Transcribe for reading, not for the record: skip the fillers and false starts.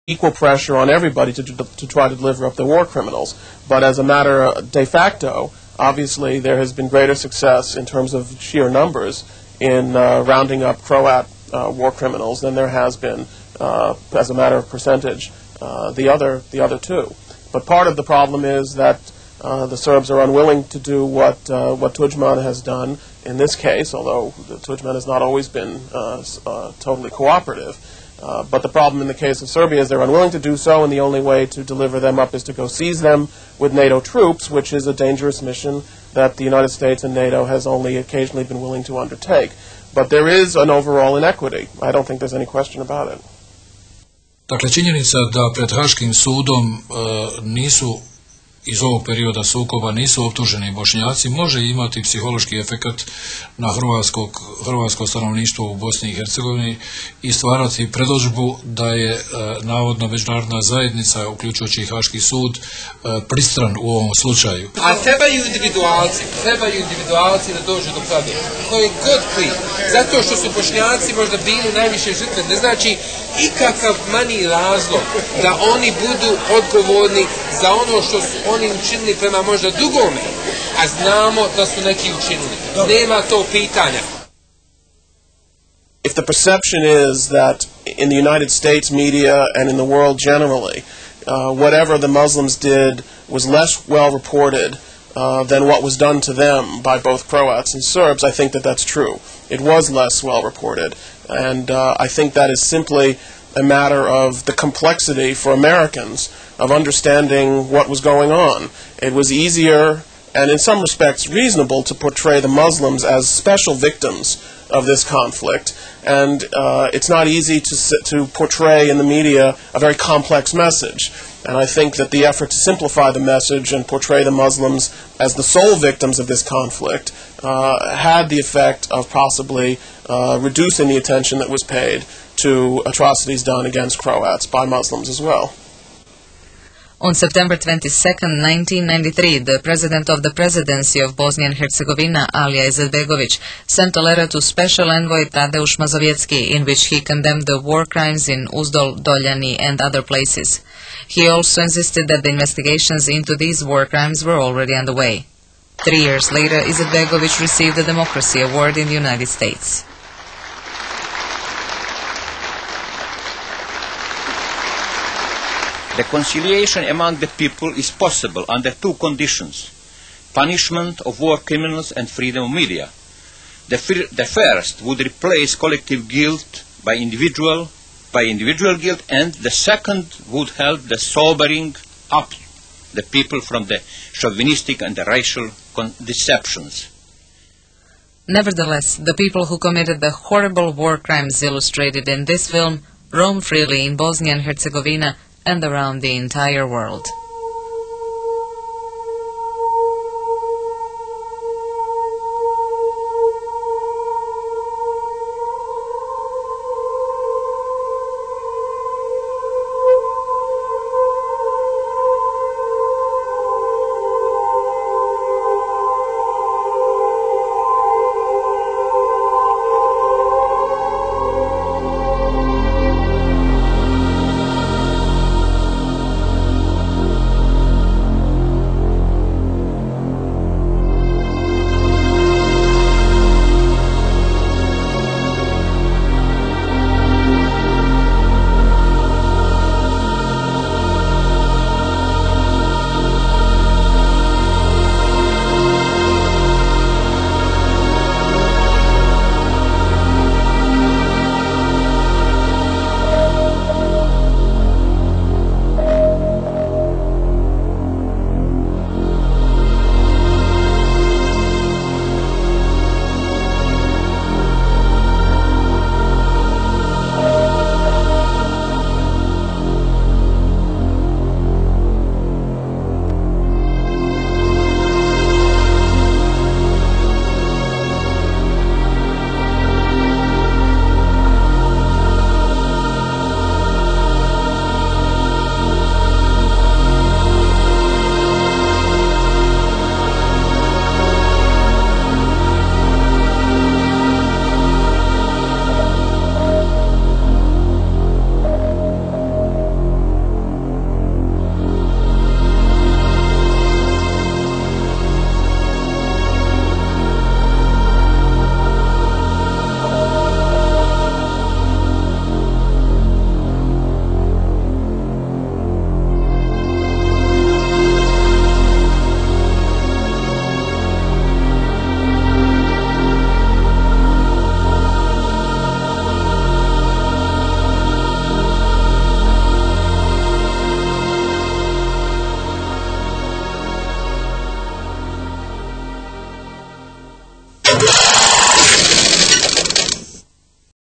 equal pressure on everybody to try to deliver up the war criminals. But as a matter de facto, obviously there has been greater success in terms of sheer numbers in rounding up Croat war criminals than there has been, as a matter of percentage, the other two. But part of the problem is that the Serbs are unwilling to do what Tudjman has done in this case, although Tudjman has not always been totally cooperative. But the problem in the case of Serbia is they're unwilling to do so, and the only way to deliver them up is to go seize them with NATO troops, which is a dangerous mission that the United States and NATO has only occasionally been willing to undertake. But there is an overall inequity. I don't think there's any question about it. Dakle, činjenica da pred Haškim sudom nisu iz ovog perioda sukoba nisu optuženi Bošnjaci može imati psihološki efekat na hrvatsko stanovništvo u Bosni i Hercegovini i stvarati predodžbu da je navodno međunarodna zajednica, uključujući i Haški sud, pristran u ovom slučaju. A trebaju individualci da dođu do pravde. To je god kriv. Zato što su Bošnjaci možda bili najviše žrtve. Ne znači ikakav manji razlog da oni budu odgovorni za ono što su oni učinili prema možda drugome, a znamo da su neki učinili. Nema to pitanja. If the perception is that in the United States media and in the world generally, whatever the Muslims did was less well reported than what was done to them by both Croats and Serbs, I think that that's true. It was less well reported, and I think that is simply a matter of the complexity for Americans of understanding what was going on. It was easier and in some respects reasonable to portray the Muslims as special victims of this conflict, and it's not easy to portray in the media a very complex message. And I think that the effort to simplify the message and portray the Muslims as the sole victims of this conflict had the effect of possibly reducing the attention that was paid to atrocities done against Croats by Muslims as well. On September 22nd, 1993, the President of the Presidency of Bosnia and Herzegovina, Alija Izetbegović, sent a letter to Special Envoy Tadeusz Mazowiecki in which he condemned the war crimes in Uzdol, Doljani and other places. He also insisted that the investigations into these war crimes were already underway. 3 years later, Izetbegović received the Democracy Award in the United States. Reconciliation among the people is possible under two conditions: punishment of war criminals and freedom of media. The first would replace collective guilt by individual guilt, and the second would help the sobering up the people from the chauvinistic and the racial deceptions. Nevertheless, the people who committed the horrible war crimes illustrated in this film roam freely in Bosnia and Herzegovina and around the entire world.